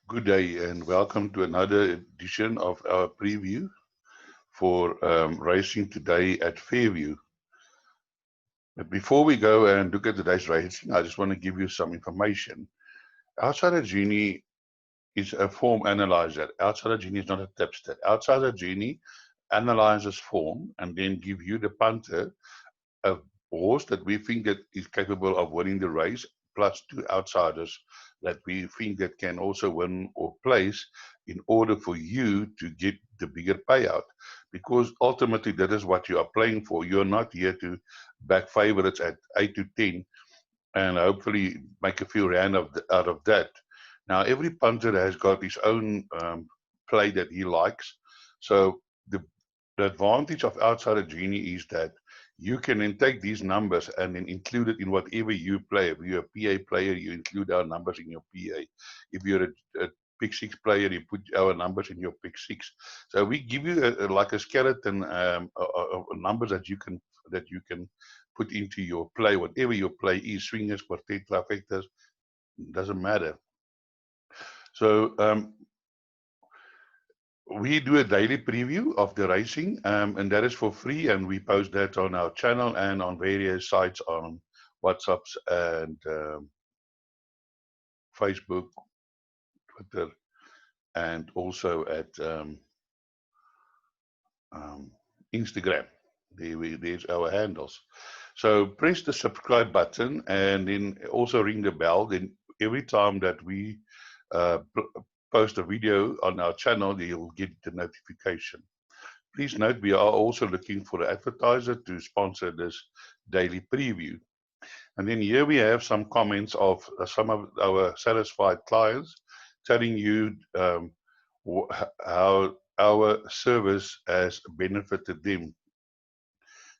Good day and welcome to another edition of our preview for racing today at Fairview. But before we go and look at today's racing, I just want to give you some information. Outside of Genie is a form analyzer. Outside of Genie is not a tipster. Outside of Genie analyzes form and then give you the punter a horse that we think that is capable of winning the race, plus two outsiders that we think that can also win or place in order for you to get the bigger payout. Because ultimately that is what you are playing for. You're not here to back favorites at 8 to 10 and hopefully make a few rand out of that. Now, every punter has got his own play that he likes. So the advantage of Outsider Genie is that you can then take these numbers and then include it in whatever you play. If you're a PA player, you include our numbers in your PA. If you're a pick six player, you put our numbers in your pick six. So we give you like a skeleton of numbers that you can put into your play, whatever your play is, swingers, quartet, trifectas, doesn't matter. So we do a daily preview of the racing, and that is for free, and we post that on our channel and on various sites on WhatsApps and Facebook, Twitter, and also at um, Instagram. There's our handles. So press the subscribe button and then also ring the bell. Then every time that we post a video on our channel, you'll get the notification. Please note we are also looking for an advertiser to sponsor this daily preview. And then here we have some comments of some of our satisfied clients telling you how our service has benefited them.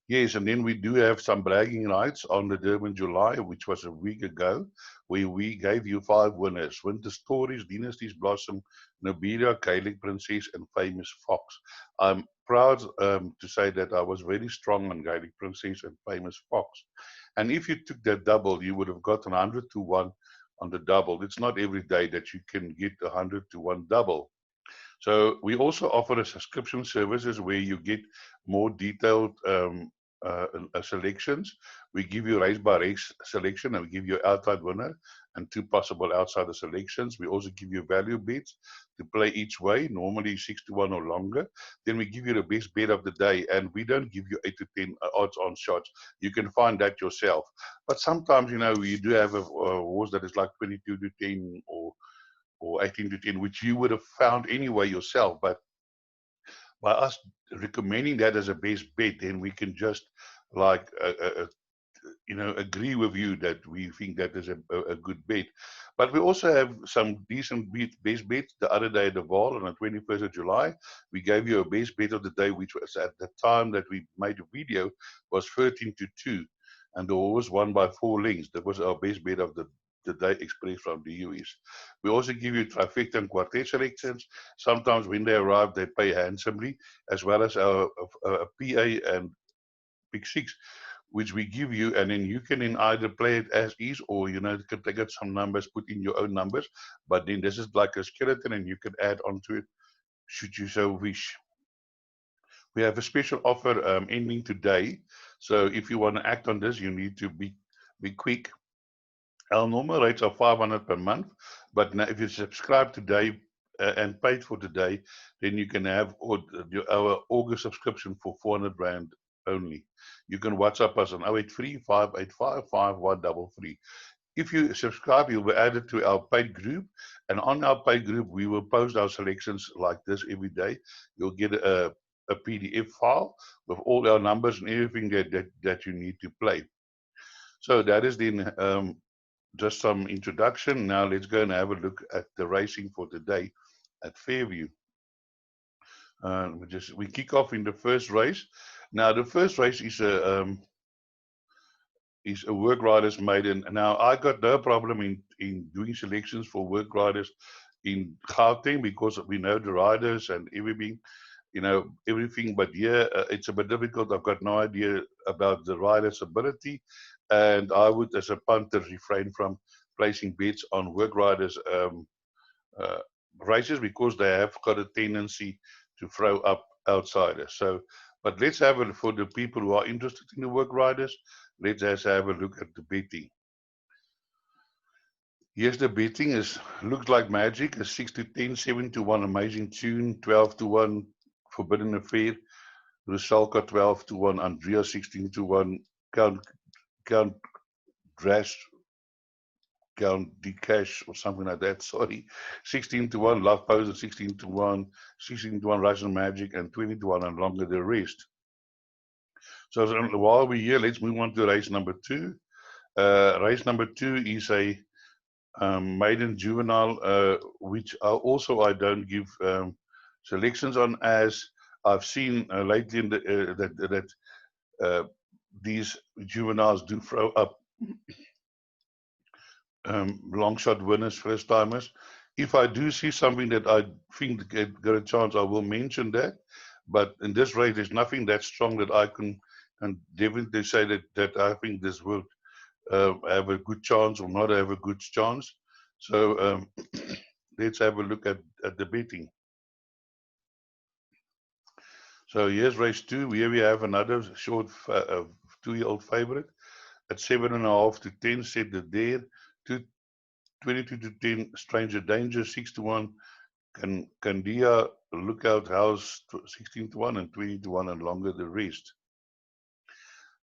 Yes, and then we do have some bragging rights on the Durban July, which was a week ago, where we gave you 5 winners: Winter Stories, Dynasties Blossom, Nobilia, Gaelic Princess, and Famous Fox. I'm proud to say that I was very strong on Gaelic Princess and Famous Fox. And if you took that double, you would have gotten 100 to 1 on the double. It's not every day that you can get 100 to 1 double. So we also offer a subscription services where you get more detailed selections. We give you race by race selection, and we give you outside winner and two possible outsider selections. We also give you value bets to play each way, normally 6 to 1 or longer. Then we give you the best bet of the day, and we don't give you 8 to 10 odds on shots. You can find that yourself. But sometimes, you do have a horse that is like 22 to 10 or 18 to 10, which you would have found anyway yourself. But by us recommending that as a best bet, then we can just like agree with you that we think that is a good bet. But we also have some decent base bets. The other day at the Val on the 21st of July, we gave you a base bet of the day, which was at the time that we made a video, was 13 to 2. And the horse won by 4 lengths. That was our base bet of the day express from the US. We also give you trifecta and quartet selections. Sometimes when they arrive, they pay handsomely, as well as our PA and pick six, which we give you, and then you can then either play it as is, or you can take out some numbers, put in your own numbers. But then this is like a skeleton, and you can add onto it should you so wish. We have a special offer ending today, so if you want to act on this, you need to be quick. Our normal rates are 500 per month, but now if you subscribe today and paid for today, then you can have our August subscription for 400 Rand only. You can WhatsApp us on 083 585 5133. If you subscribe, you'll be added to our paid group. And on our paid group, we will post our selections like this every day. You'll get a PDF file with all our numbers and everything that you need to play. So that is then just some introduction. Now let's go and have a look at the racing for today at Fairview. We kick off in the first race. Now the first race is a work riders maiden. Now I got no problem in doing selections for work riders in Gauteng because we know the riders and everything. But yeah, it's a bit difficult. I've got no idea about the rider's ability, and I would, as a punter, refrain from placing bets on work riders races because they have got a tendency to throw up outsiders. So, but let's have a, for the people who are interested in the work riders, let's just have a look at the betting. Yes, the betting is looks like magic. A 6 to 10, 7 to 1 Amazing Tune, 12 to 1 Forbidden Affair, Rusalka 12 to 1, Andrea 16 to 1, Count Drash, Count Cash or something like that, sorry. 16 to 1, Love Poser 16 to 1, 16 to 1 Russian Magic, and 20 to 1 and longer the rest. So while we're here, let's move on to race number 2. Race number 2 is a maiden juvenile, which I don't give selections on, as I've seen lately in that these juveniles do throw up long shot winners, first timers. If I do see something that I think got a chance, I will mention that. But in this race, there's nothing that strong that I can definitely say that I think this will have a good chance or not have a good chance. So let's have a look at the betting. So here's race 2. Here we have another short 2-year-old favorite at 7.5 to 10. Set the dare. 22 to 10. Stranger Danger 6 to 1. Candia Lookout House 16 to 1 and 20 to 1 and longer the rest.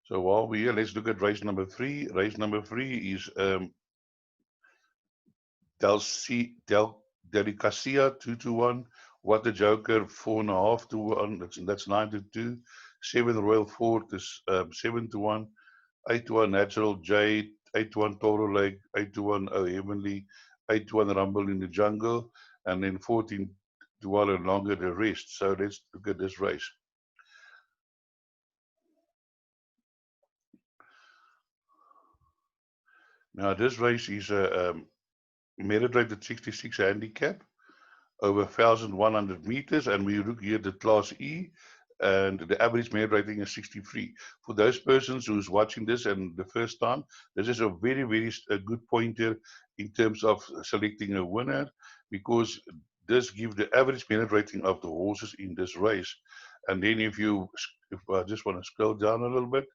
So while we're here, let's look at race number 3. Race number 3 is Delicacia 2 to 1. What a Joker 4.5 to 1. That's 9 to 2. 7 Royal Fort is 7 to 1. 8 to 1 Natural Jade. 8 to 1 Toro Lake. 8 to 1 Oh Heavenly. 8 to 1 Rumble in the Jungle. And then 14 to 1 and longer the rest. So let's look at this race. Now this race is a merit rated 66 handicap over 1,100 meters, and we look here at the Class E, and the average merit rating is 63. For those persons who's watching this and the first time, this is a very good pointer in terms of selecting a winner, because this gives the average merit rating of the horses in this race. And then if I just want to scroll down a little bit,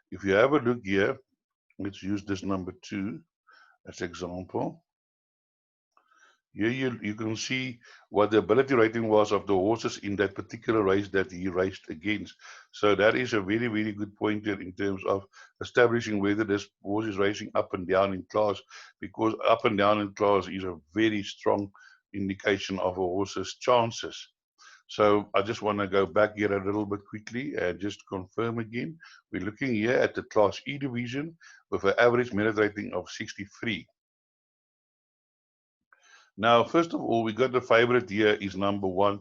if you have a look here, let's use this number 2 as example. Here you can see what the ability rating was of the horses in that particular race that he raced against. So that is a very good pointer in terms of establishing whether this horse is racing up and down in class, because up and down in class is a very strong indication of a horse's chances. So I just want to go back here a little bit quickly and just confirm again. We're looking here at the Class E division with an average merit rating of 63. Now, first of all, we got the favorite here is number 1,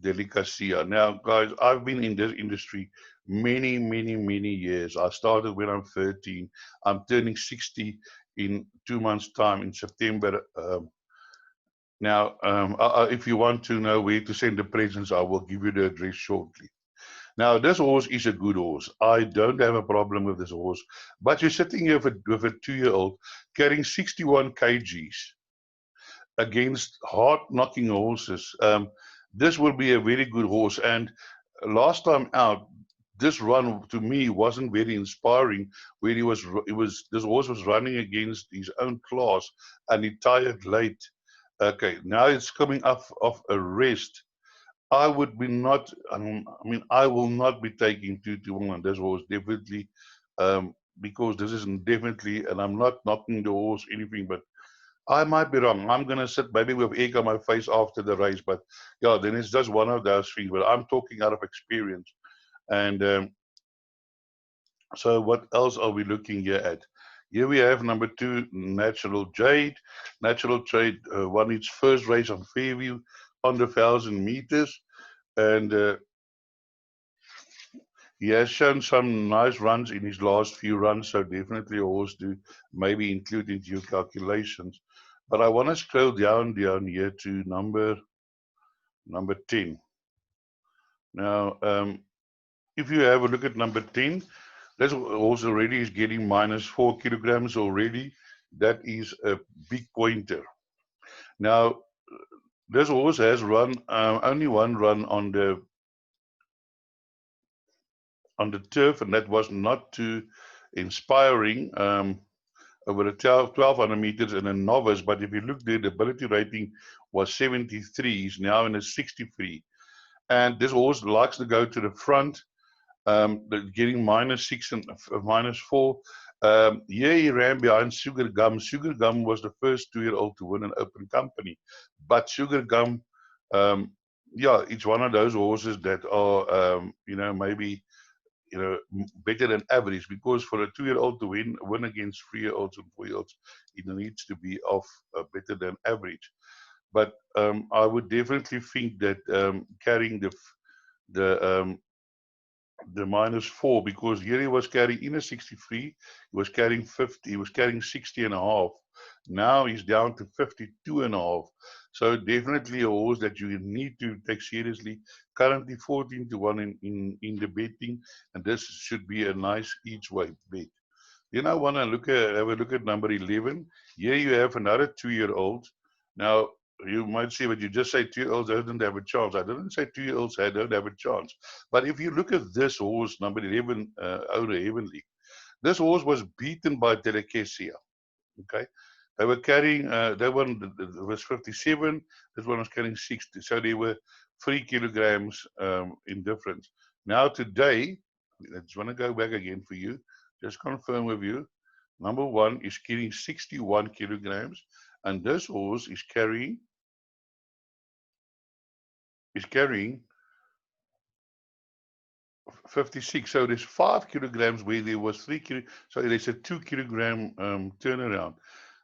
Delicacia. Now, guys, I've been in this industry many years. I started when I'm 13. I'm turning 60 in 2 months' time in September. Now, if you want to know where to send the presents, I will give you the address shortly. Now, this horse is a good horse. I don't have a problem with this horse. But you're sitting here with a 2-year-old carrying 61 kgs against hard-knocking horses. This will be a very good horse. And last time out, this run to me wasn't very inspiring. Where this horse was running against his own class, and he tired late. Okay, now it's coming up off a rest. I would be not. I will not be taking 2 to 1 on this horse definitely, because this is definitely, and I'm not knocking the horse anything, but I might be wrong. I'm gonna sit maybe with egg on my face after the race, but yeah, then it's just one of those things. But I'm talking out of experience, and so what else are we looking here at? Here we have number 2, Natural Jade. Natural Jade won its first race on Fairview on the 1,000 meters, and he has shown some nice runs in his last few runs, so definitely a horse to maybe include into your calculations. But I want to scroll down here to number 10. Now, if you have a look at number 10, that horse already is getting -4 kilograms already. That is a big pointer. Now, This horse has run only one run on the turf, and that was not too inspiring. Over the 1200 meters in a novice, but if you look there, the ability rating was 73. He's now in a 63. And this horse likes to go to the front, getting -6 and -4. Here he ran behind Sugar Gum. Sugar Gum was the first 2-year-old to win an open company. But Sugar Gum, yeah, it's one of those horses that are, maybe better than average, because for a 2-year-old to win against 3-year-olds and 4-year-olds, it needs to be of better than average. But I would definitely think that carrying the -4, because here he was carrying in a 63, he was carrying 50, he was carrying 60.5. Now he's down to 52.5. So definitely a horse that you need to take seriously. Currently 14-1 in the betting, and this should be a nice each way bet. Then I want to have a look at number 11. Here you have another 2-year-old. Now, you might say, but you just say 2-year-olds don't have a chance. I didn't say 2-year-olds don't have a chance. But if you look at this horse, number 11, Oude Heavenly, this horse was beaten by Telekesia. Okay. They were carrying, that one was 57, this one was carrying 60. So they were 3 kilograms in difference. Now today, I just want to go back again for you, just confirm with you. Number 1 is carrying 61 kilograms, and this horse is carrying 56. So there's 5 kilograms where there was 3 kilo. So there's a 2 kilogram turnaround.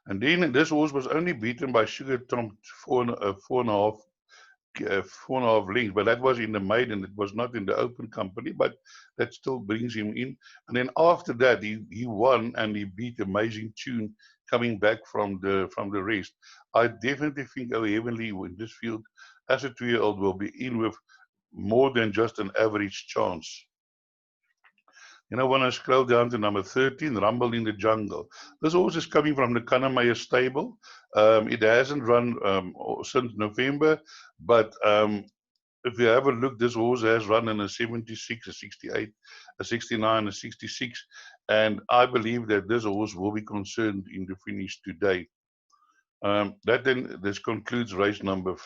And then this horse was only beaten by Sugar Tom 4.5 lengths, but that was in the maiden. It was not in the open company, but that still brings him in. And then after that, he won, and he beat Amazing Tune coming back from the rest. I definitely think Oh Heavenly in this field, as a 2-year-old, will be in with more than just an average chance. When I scroll down to number 13, Rumble in the Jungle. This horse is coming from the Kannemeyer stable. It hasn't run since November, but if you have a look, this horse has run in a 76, a 68, a 69, a 66, and I believe that this horse will be concerned in the finish today. This concludes race number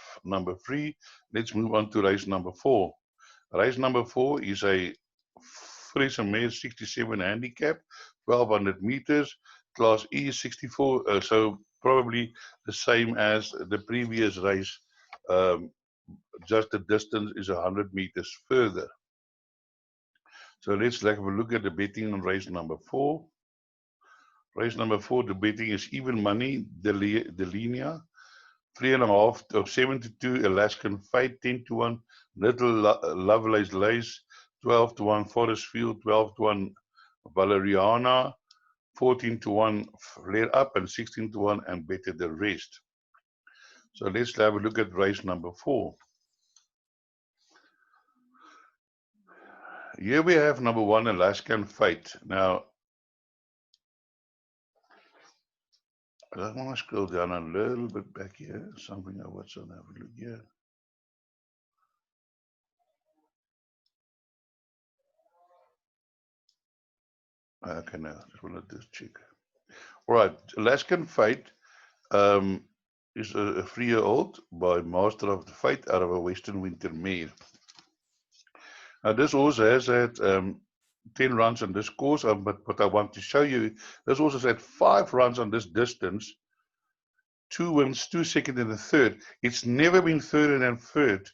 3. Let's move on to race number 4. Race number 4 is a Fraser Mayer 67 handicap, 1200 meters, class E 64, so probably the same as the previous race, just the distance is 100 meters further. So let's have a look at the betting on race number 4. Race number 4, the betting is even money, Delinia, 3.5 of 72, Alaskan Fight, 10-1, Little Lovelace Lace, 12-1, Forest Field, 12-1, Valeriana, 14-1, Flare Up, and 16-1, and Better the Rest. So let's have a look at race number 4. Here we have number 1, Alaskan Fight. Now, I just want to scroll down a little bit back here. Something I want to have a look here. Okay, now I just want to check. All right, Alaskan Fight is a 3-year-old by Master of the Fight out of a Western Winter Mare. Now, this horse has had 10 runs on this course, but what I want to show you, this horse has had 5 runs on this distance, 2 wins, 2 second, and a third. It's never been third than third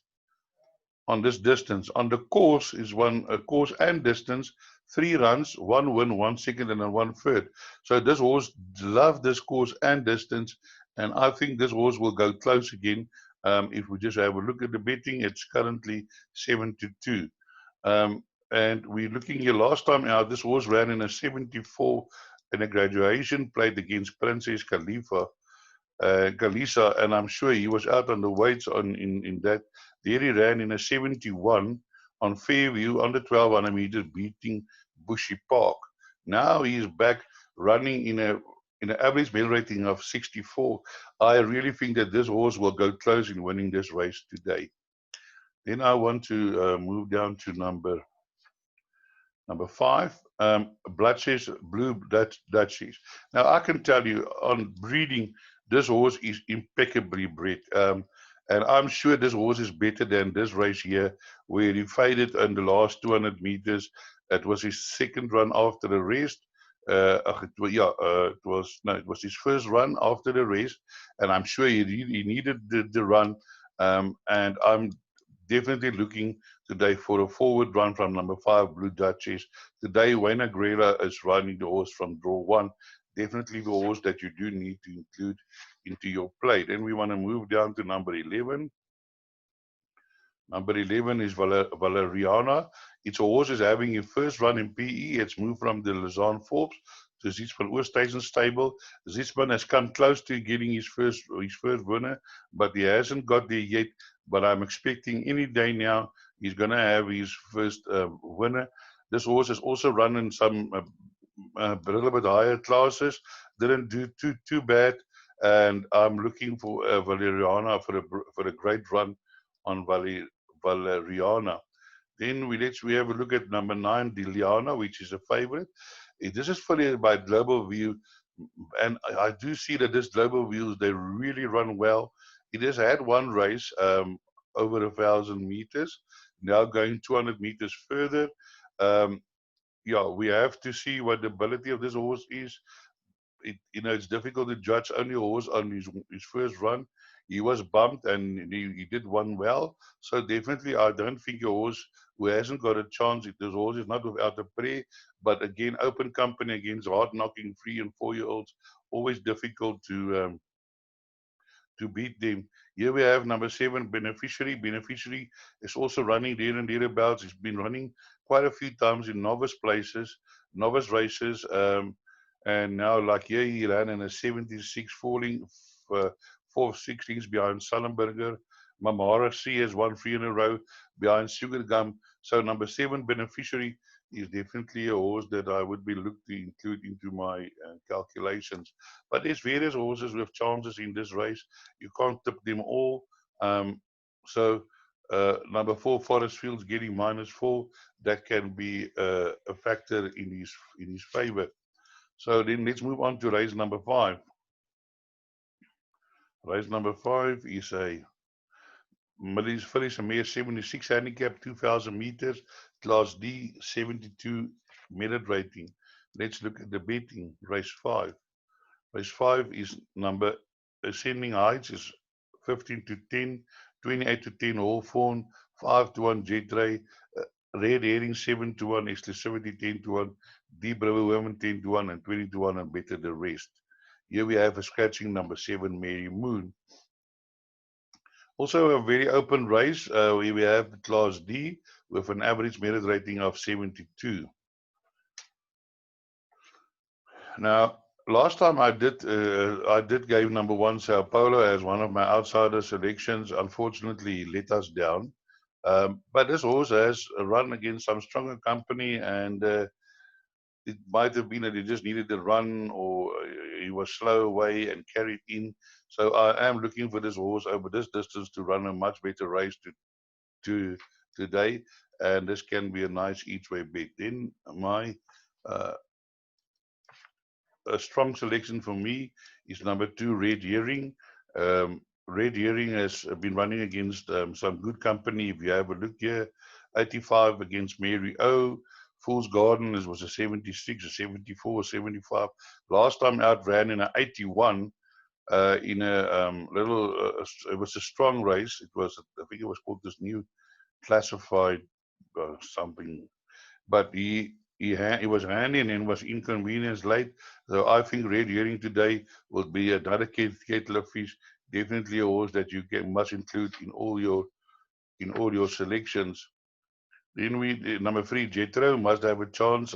on this distance. On the course is one course and distance, 3 runs, 1 win, 1 second, and 1 third. So this horse loves this course and distance, and I think this horse will go close again. If we just have a look at the betting, it's currently 7-2. And we're looking here last time out, this horse ran in a 74 in a graduation, played against Princess Galisa, and I'm sure he was out on the weights in that. There he ran in a 71 on Fairview on the 1200 meters, beating Bushy Park. Now he's back running in a in an average medal rating of 64. I really think that this horse will go close in winning this race today. Then I want to move down to number 5, Bloodshes Blue Duchies. Now I can tell you on breeding, this horse is impeccably bred. And I'm sure this horse is better than this race here, where he faded in the last 200 meters. It was his second run after the rest. It was his first run after the race, and I'm sure he needed the run. And I'm definitely looking today for a forward run from number 5, Blue Duchess. Today, Wayne Agrela is running the horse from draw 1. Definitely the horse that you do need to include into your play. Then we want to move down to number 11. Number 11 is Valeriana. It's a horse is having his first run in PE. It's moved from the Lausanne Forbes to Zitzman Oosthuizen stable. Zitzman has come close to getting his first winner, but he hasn't got there yet. But I'm expecting any day now he's going to have his first winner. This horse is also running some a little bit higher classes. Didn't do too bad, and I'm looking for Valeriana for a great run on Valeriana. Then we have a look at number 9, Diliana, which is a favorite. This is followed by Global View, and I do see that this Global View, they really run well. It has had one race over 1,000 meters, now going 200 meters further. Yeah, we have to see what the ability of this horse is. It's difficult to judge only a horse on his first run. He was bumped and he did one well. So definitely, I don't think a horse who hasn't got a chance. This horse is not without a prey, but again, open company against hard knocking 3 and 4-year-olds, always difficult to beat them. Here we have number 7, Beneficiary. Beneficiary is also running there and thereabouts. He's been running quite a few times in novice races. And now, like here, he ran in a 76, falling 4/16 behind Sullenberger. Mamara C has won 3 in a row behind Sugar Gum. So number 7, Beneficiary, is definitely a horse that I would be looking to include into my calculations. But there's various horses with chances in this race. You can't tip them all. So number 4, Forest Fields, getting -4. That can be a factor in his favor. So then let's move on to race number 5. Race number 5 is a Millie's Phillies, a mere 76 handicap, 2,000 meters, Class D, 72 merit rating. Let's look at the betting. Race 5. Race 5 is number Ascending Heights is 15 to 10, 28 to 10 Hawthorne, 5 to 1 Jet Ray, Red Herring 7 to 1, Exclusivity 10 to 1, Deep River Women 10 to 1, and 20 to 1, and Better the Rest. Here we have a scratching number 7, Mary Moon. Also a very open race where we have the Class D with an average merit rating of 72. Now, last time I did give number 1 Sao Paulo as one of my outsider selections. Unfortunately, he let us down. But this horse has run against some stronger company, and it might have been that he just needed to run, or he was slow away and carried in. So I am looking for this horse over this distance to run a much better race to today, and this can be a nice each way bet. Then my a strong selection for me is number 2, Red Herring. Red Herring has been running against some good company. If you have a look here, 85 against Mary O. Fool's Garden was a 76, a 74, a 75. Last time out ran in an 81 in a it was a strong race. It was, I think it was called this new classified something, but he was handy and then was inconvenienced late. So I think Red Herring today will be another kettle of fish. Definitely a horse that you must include in all your selections. Then number 3, Jetro must have a chance.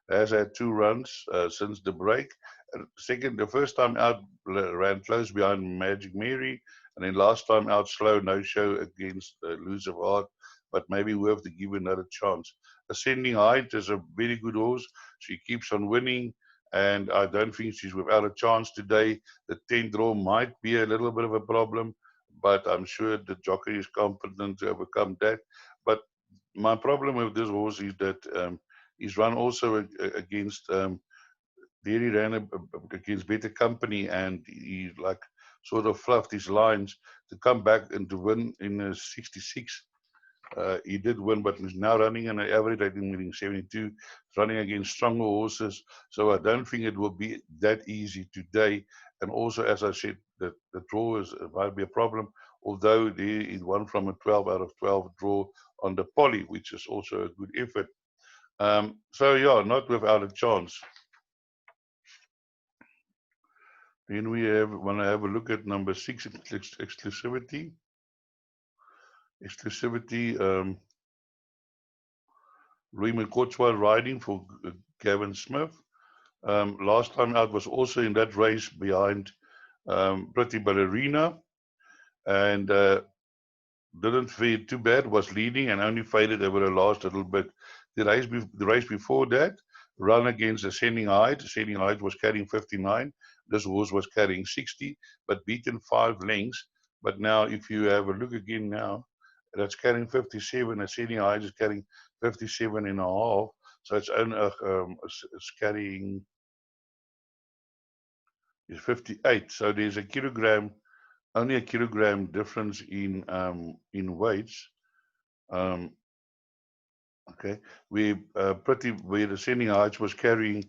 Has had 2 runs since the break. The first time out ran close behind Magic Mary, and then last time out slow, no show against Lose of Heart, but maybe we have to give another chance. Ascending Height is a very good horse. She keeps on winning, and I don't think she's without a chance today. The 10 draw might be a little bit of a problem, but I'm sure the jockey is competent to overcome that. But my problem with this horse is that he's run also against Dairy ran against better company, and he like sort of fluffed his lines to come back and to win in 66. He did win, but he's now running an average rating meeting 72, running against stronger horses. So I don't think it will be that easy today. And also, as I said, the draw might be a problem, although he won from a 12 out of 12 draw on the poly, which is also a good effort. So yeah, not without a chance. Then we want to have a look at number 6, exclusivity. Exclusivity, Louis McCotswell riding for Gavin Smith. Last time out was also in that race behind Pretty Ballerina, and didn't fare too bad, was leading and only faded over the last little bit. The race before that, run against Ascending Height. Ascending Height was carrying 59. This horse was carrying 60, but beaten 5 lengths. But now, if you have a look again now, that's carrying 57. Ascending Height is carrying 57 and a half. So it's carrying is 58. So there's a kilogram, only a kilogram difference in weights. Okay, where the Ascending Heights was carrying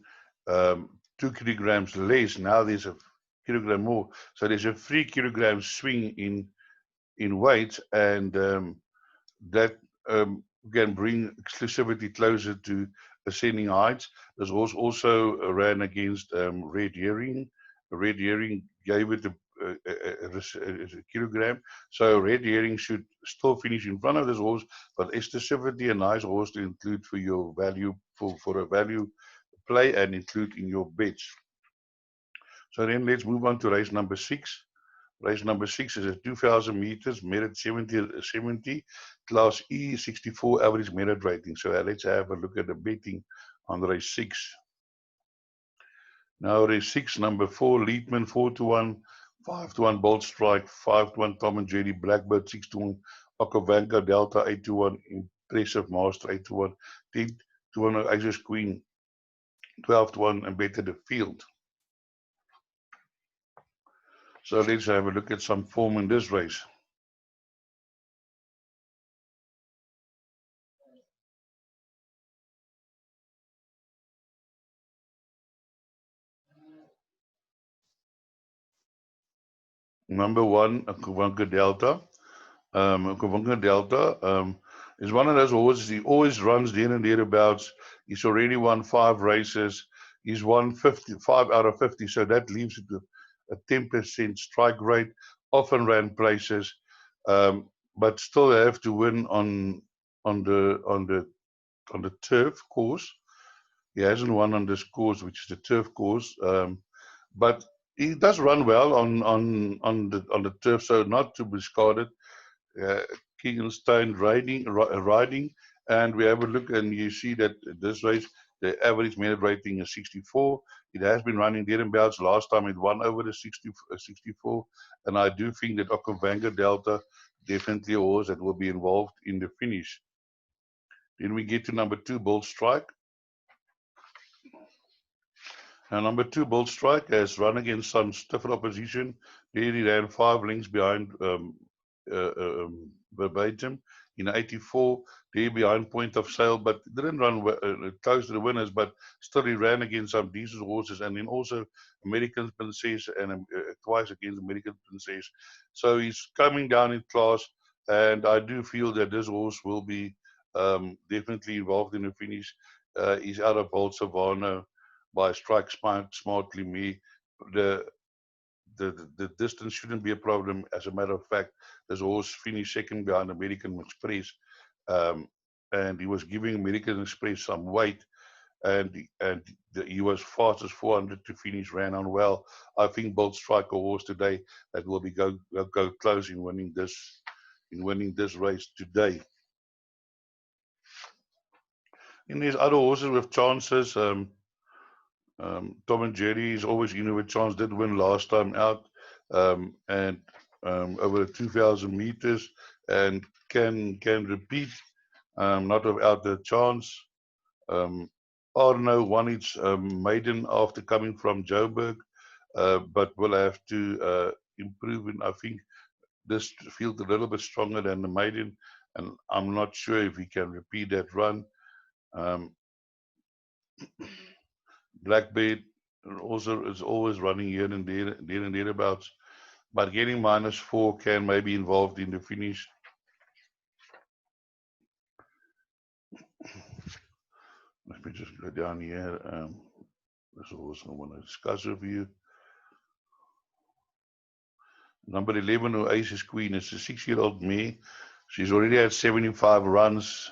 2 kilograms less. Now there's a kilogram more. So there's a 3 kilogram swing in weight, and that can bring exclusivity closer to Ascending Heights. This horse also ran against Red Herring. Red Herring gave it a kilogram. So Red Herring should still finish in front of this horse, but exclusivity, a nice horse to include for your value, for a value play and include in your bets. So then let's move on to race number 6. Race number 6 is a 2,000 meters, merit 70, class E, 64 average merit rating. So let's have a look at the betting on race 6. Now race 6, number 4, Leadman, 4-1, 5-1, Bold Strike, 5-1, Tom and Jerry, Blackbird, 6-1, Okavanka, Delta, 8-1, Impressive Master, 8-1, 10-1, Aces Queen, 12-1, and Better the Field. So let's have a look at some form in this race. Number 1, Okavanka Delta. Okavanka Delta is one of those horses. He always runs there and thereabouts. He's already won 5 races. He's won 5 out of 50, so that leaves it with a 10% strike rate. Often ran places, but still have to win on the turf course. He hasn't won on this course, which is the turf course, but he does run well on the turf, so not to be discarded. Keegan Stone riding, and we have a look, and you see that this race, the average merit rating is 64. It has been running there and bouts. Last time it won over the 64, and I do think that Okavanka Delta definitely a horse that will be involved in the finish. Then we get to number 2, Bold Strike. Now, number 2, Bold Strike has run against some stiffer opposition. There he ran 5 lengths behind Verbatim in 84, there behind Point of Sale, but didn't run close to the winners, but still he ran against some decent horses, and then also American Princess and twice against American Princess. So he's coming down in class, and I do feel that this horse will be definitely involved in the finish. He's out of Bold Savannah by Strike Smartly Me. The distance shouldn't be a problem. As a matter of fact, this horse finished second behind American Express, and he was giving American Express some weight, and he was fast as 400 to finish, ran on well. I think Bold Strike a horse today that will be go close in winning this race today. And there's other horses with chances. Tom and Jerry is always in with a chance. Did win last time out, and over 2,000 meters, and can repeat. Not without a chance. Arno won its maiden after coming from Joburg, but will have to improve. And I think this field a little bit stronger than the maiden, and I'm not sure if he can repeat that run. Um, Blackbeard also is always running here and there and thereabouts, but getting -4 can maybe involved in the finish. Let me just go down here. This is also I want to discuss with you. Number 11, who Aces Queen, is a 6-year-old mare. She's already had 75 runs,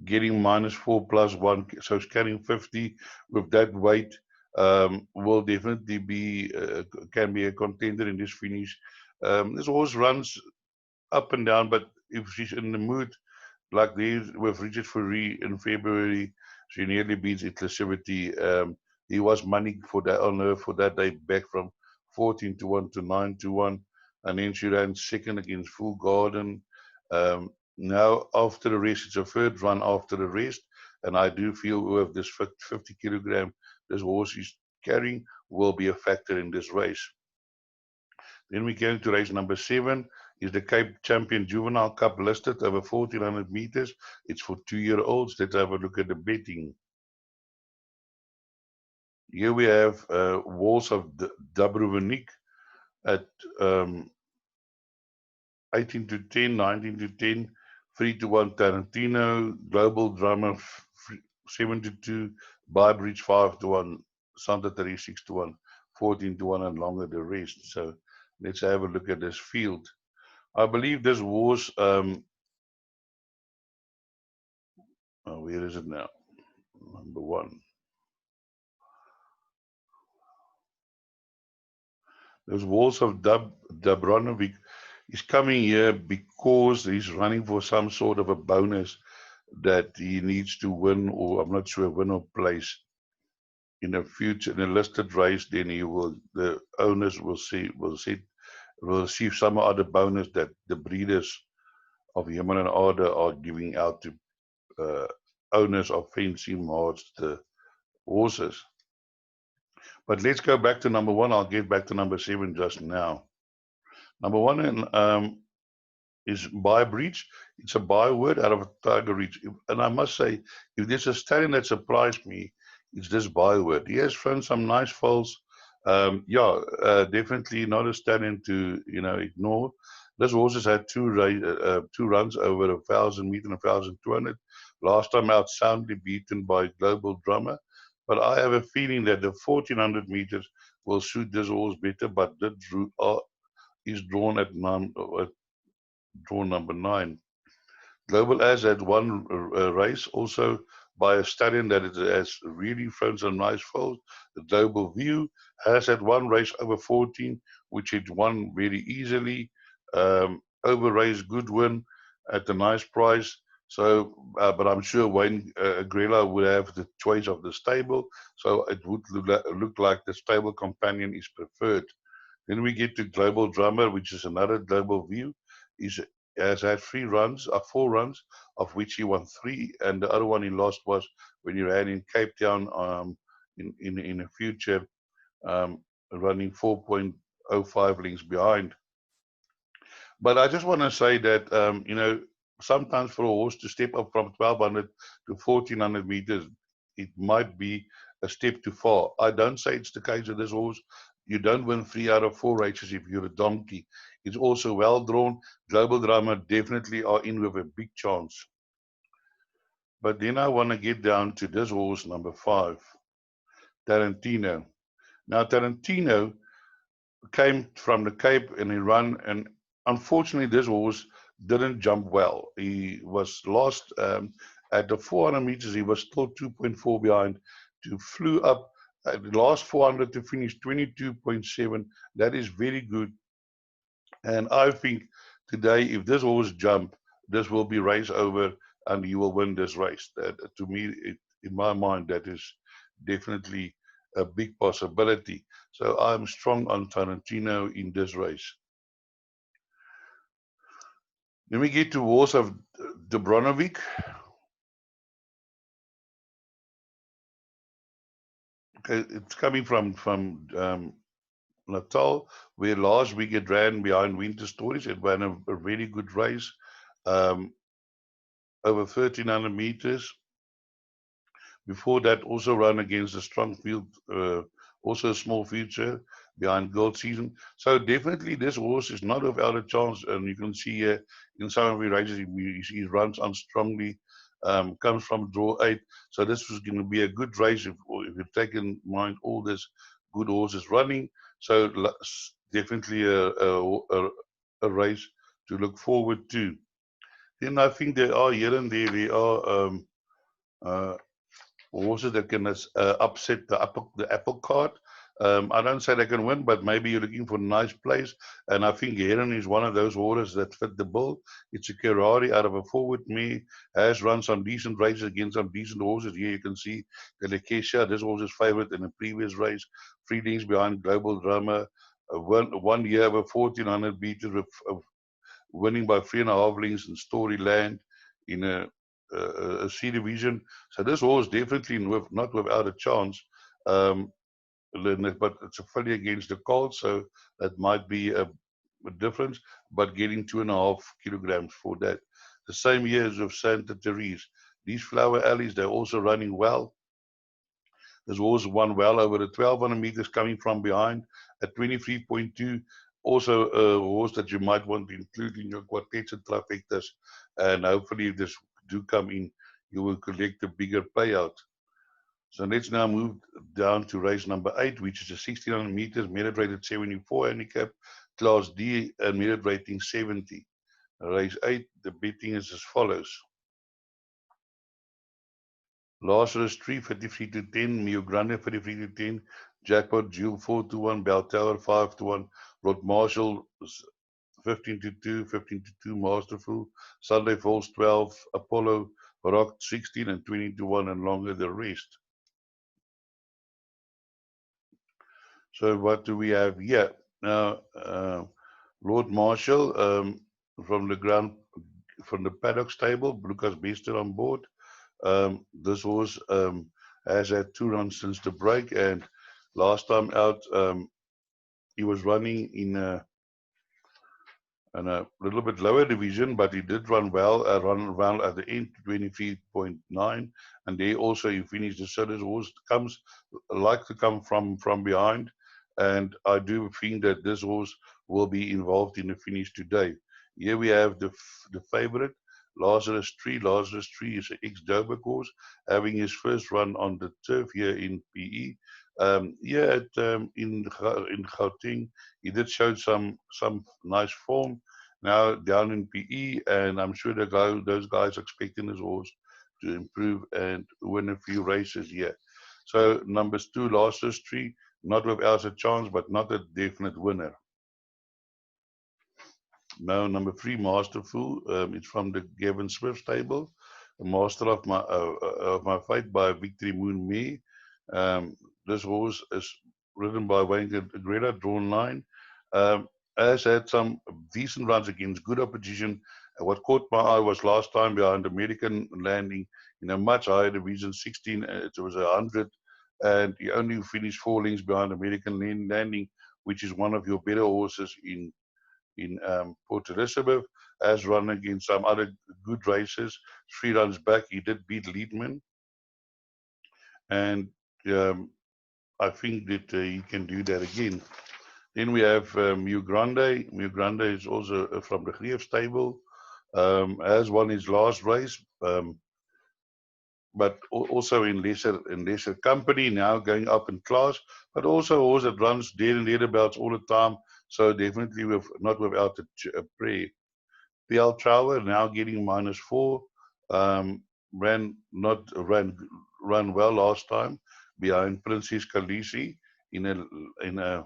getting -4 +1, so it's carrying 50 with that weight. Will definitely be can be a contender in this finish. This horse runs up and down, but if she's in the mood like these with Richard Fourie in February, she nearly beats inclusivity. He was money for that on her for that day back from 14-1 to 9-1, and then she ran second against Full Garden. Now after the race, it's a third run after the rest, and I do feel with this 50 kilogram this horse is carrying will be a factor in this race. Then we go to race number 7, is the Cape Champion Juvenile Cup listed over 1,400 meters. It's for 2-year-olds. Let's have a look at the betting. Here we have Walls of Dubrovnik at 18-10, 19-10, 3-1 Tarantino, Global Drummer 7-2, Bybridge 5-1, Santa Teresa 6-1, 14-1, and longer the rest. So let's have a look at this field. I believe this was, where is it now? Number 1. Those Walls of Dubrovnik is coming here because he's running for some sort of a bonus that he needs to win, or I'm not sure, win or place in a future in a listed race. Then he will, the owners will receive some other bonus that the breeders of Human and Order are giving out to owners of fencing marts, the horses. But let's go back to number 1. I'll get back to number 7 just now. Number 1 is Bybridge. It's a byword out of Tiger Reach. And I must say, if there's a stallion that surprised me, it's this byword. He has thrown some nice foals. Definitely not a stallion to ignore. This horse has had two runs over 1,000 meters and 1,200. Last time out, soundly beaten by Global Drummer. But I have a feeling that the 1,400 meters will suit this horse better. But that is drawn at draw number 9. Global has had one race also by a stallion that it has really thrown some nice foals. The Global View has had one race over 14, which it won very easily. Over race, good win at a nice price. So, but I'm sure Wayne Grella would have the choice of the stable. So it would look like the stable companion is preferred. Then we get to Global Drummer, which is another Global View. Has had 4 runs, of which he won 3, and the other one he lost was when he ran in Cape Town in a future, running 4.05 lengths behind. But I just want to say that sometimes for a horse to step up from 1,200 to 1,400 meters, it might be a step too far. I don't say it's the case of this horse. You don't win 3 out of 4 races if you're a donkey. It's also well drawn. Global Drummer definitely are in with a big chance. But then I want to get down to this horse, number 5, Tarantino. Now, Tarantino came from the Cape and he ran, and unfortunately, this horse didn't jump well. He was lost at the 400 meters. He was still 2.4 behind. Flew up at the last 400 to finish 22.7. That is very good. And I think today, if this horse jump, this will be race over and he will win this race. That, to me, in my mind, that is definitely a big possibility. So I'm strong on Tarantino in this race. Then we get to horse of Dubrovnik. Okay, it's coming from Natal, where last week it ran behind Winter Stories. It ran a really good race, um, over 1,300 meters. Before that, also run against a strong field, also a small future behind Gold Season. So definitely this horse is not without a chance, and you can see in some of the races he runs on strongly, comes from draw 8. So this was going to be a good race if you take in mind all this good horses running. So definitely a race to look forward to. Then I think there are here and there are uh, horses that can upset the apple cart. I don't say they can win, but maybe you're looking for a nice place. And I think Heron is one of those horses that fit the bill. It's a Ferrari out of a forward me, has run some decent races against some decent horses. Here you can see the Lekesha, this horse is favorite in the previous race, 3 lengths behind Global Drama. One year over 1,400 meters of winning by 3.5 lengths in Storyland in a C division. So this horse definitely not without a chance. Um, but it's a filly against the colt, so that might be a difference. But getting 2.5 kilograms for that. The same year as of Santa Therese. These Flower Alleys, they're also running well. This horse won well over the 1,200 meters coming from behind at 23.2. Also a horse that you might want to include in your quartets and trifectas. And hopefully if this do come in, you will collect a bigger payout. So let's now move down to race number 8, which is a 1,600 meters, merit rated 74 handicap, class D, and merit rating 70. Race 8, the betting is as follows. Lazarus Tree 53 to 10, Mio Grande 53 to 10, Jackpot Jewel 4 to 1, Bell Tower 5 to 1, Rod Marshall 15 to 2, 15 to 2, Masterful, Sunday Falls 12, Apollo Rock 16 and 20 to 1, and longer the rest. So what do we have here? Now, Lord Marshall from the ground, from the paddock stable, Lucas Bester on board. This horse has had 2 runs since the break, and last time out he was running in a little bit lower division, but he did run well, run around at the end, 23.9, and there also he finished. So this horse like to come from behind, and I do think that this horse will be involved in the finish today. Here we have the favorite, Lazarus Tree. Lazarus Tree is an ex-Dover horse, having his first run on the turf here in PE. Here in Gauteng, he did show some nice form. Now down in PE, and I'm sure those guys are expecting his horse to improve and win a few races here. So numbers 2, Lazarus Tree, not without a chance, but not a definite winner. Now, number 3, Masterful. It's from the Gavin Smith stable. A Master of my Fate by Victory Moon Me. This horse is ridden by Wayne Greta, drawn 9. Has had some decent runs against good opposition. What caught my eye was last time behind American landing in a much higher division, 16. It was 100, and he only finished 4 lengths behind American landing, which is one of your better horses in Port Elizabeth, has run against some other good races. 3 runs back, he did beat Leadman, and I think that he can do that again. Then we have Mio Grande. Mio Grande is also from the Greef stable, has won his last race, but also in lesser company, now going up in class, but also a horse that runs dead and thereabouts all the time, so definitely not without a prey. PL Trower now getting -4. Ran not ran run well last time behind Princess Khaleesi in a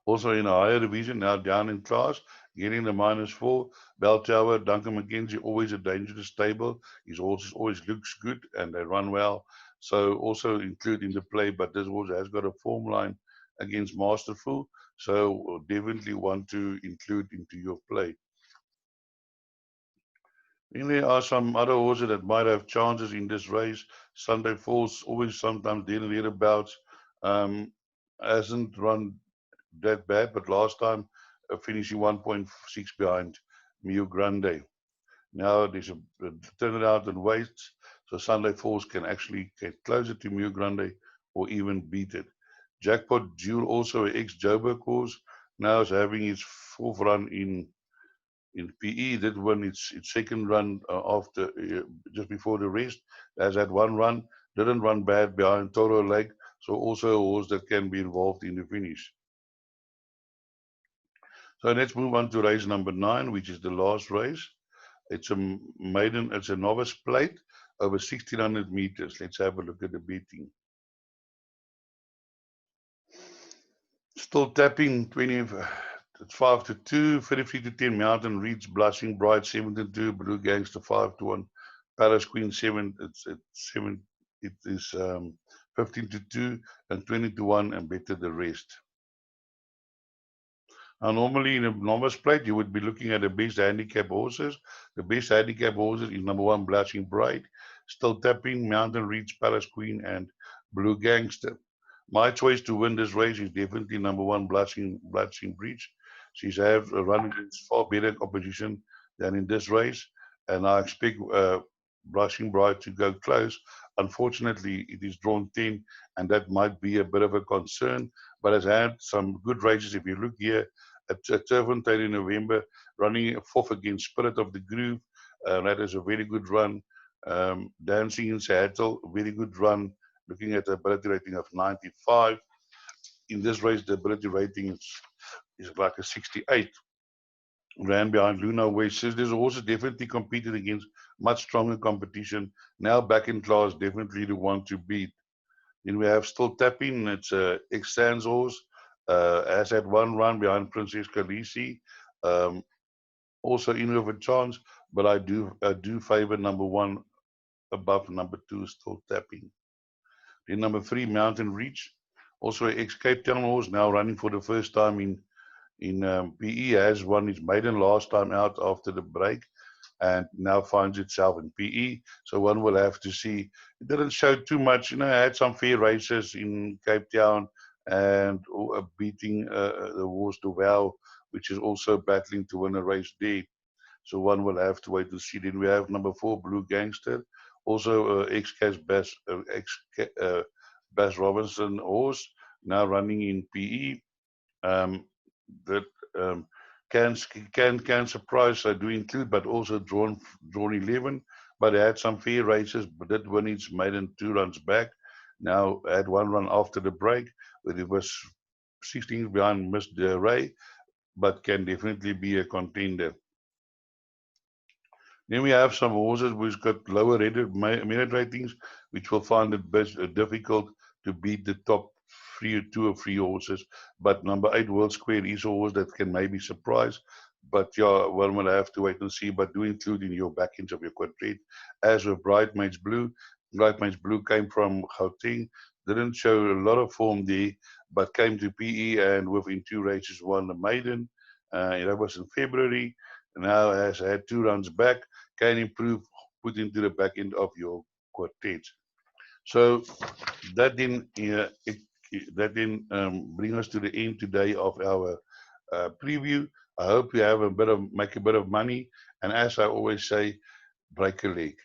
also in a higher division, now down in class, Getting the -4. Bell Tower, Duncan McKenzie, always a dangerous stable. His horses always looks good and they run well. So also include in the play, but this horse has got a form line against Masterful. So definitely want to include into your play. Then there are some other horses that might have chances in this race. Sunday Falls, always sometimes there and thereabouts. Hasn't run that bad, but last time finishing 1.6 behind Mio Grande. Now there's a turnaround in weights, so Sunday Falls can actually get closer to Mio Grande or even beat it. Jackpot Jewel, also an ex-Joburg horse, now is having its fourth run in PE. That won its second run after just before the rest. Has had one run, didn't run bad behind Toro Lake, so also a horse that can be involved in the finish. So let's move on to race number 9, which is the last race. It's a maiden, it's a novice plate over 1600 meters. Let's have a look at the beating. Still tapping 20, it's 5-2, 33-10, Mountain Reach, Blushing Bright 7-2, Blue Gangster 5-1, Paris Queen 7, it's at 7, it is 15-2 and 20-1 and better the rest. Now, normally in a novice plate, you would be looking at the best handicap horses. The best handicap horses is number 1, Blushing Bright, Still Tapping, Mountain Reach, Palace Queen, and Blue Gangster. My choice to win this race is definitely number 1, Blushing Breach. She's have a run against far better opposition than in this race, and I expect Blushing Bright to go close. Unfortunately, it is drawn 10, and that might be a bit of a concern, but has had some good races. If you look here at Turventine in November, running fourth against Spirit of the Groove, that is a very good run. Dancing in Seattle, very good run. Looking at the ability rating of 95. In this race, the ability rating is like a 68. Ran behind Luna West. There's horses definitely competed against much stronger competition. Now back in class, definitely the one to beat. Then we have Still Tapping. It's a ex-Sands horse. Has had one run behind Princess Khaleesi. Also in with a chance, but I do favor number 1 above number 2, Still Tapping. Then number 3, Mountain Reach, also an ex-Cape Town horse, now running for the first time in PE, has won his maiden last time out after the break, and now finds itself in PE. So one will have to see. It didn't show too much, had some fair races in Cape Town and beating the horse Duval, which is also battling to win a race there. So one will have to wait to see. Then we have number 4, Blue Gangster, also ex-Bass Bass Robinson horse, now running in PE. That can surprise. I do include, but also drawn 11. But it had some fair races, but did win its maiden 2 runs back. Now had 1 run after the break, but it was 16 behind Miss Ray, but can definitely be a contender. Then we have some horses which got lower merit ratings, which will find it difficult to beat the top 2 or 3 horses. But number 8, World Square, is a horse that can maybe surprise. But yeah, one will have to wait and see. But do include in your back end of your quadrille. As with Bridesmaids Blue, Bridesmaids Blue came from Gauteng, didn't show a lot of form there, but came to PE and within 2 races won the maiden. That was in February. Now has had 2 runs back, can improve, put into the back end of your quartet. So that then bring us to the end today of our preview. I hope you have make a bit of money, and as I always say, break a leg.